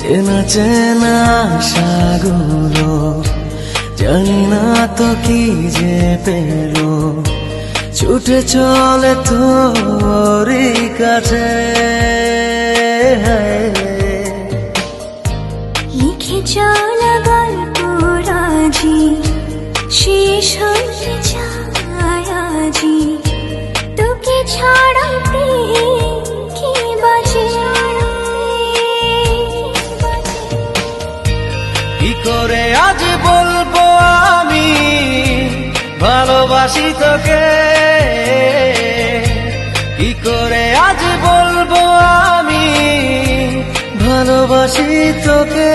চেনা চেনা আশাগুলো জানি না তো কি যে পেলো, ছুটে চলে তোরই কাছে। লিখে চলা গল্প রাজি শেষ হতে চায় আজি, তোকে ছাড়া প্রেম কি বাঁচে। কি করে আজ বলবো আমি ভালোবাসি তোকে, কি করে আজ বলবো আমি ভালোবাসি তোকে।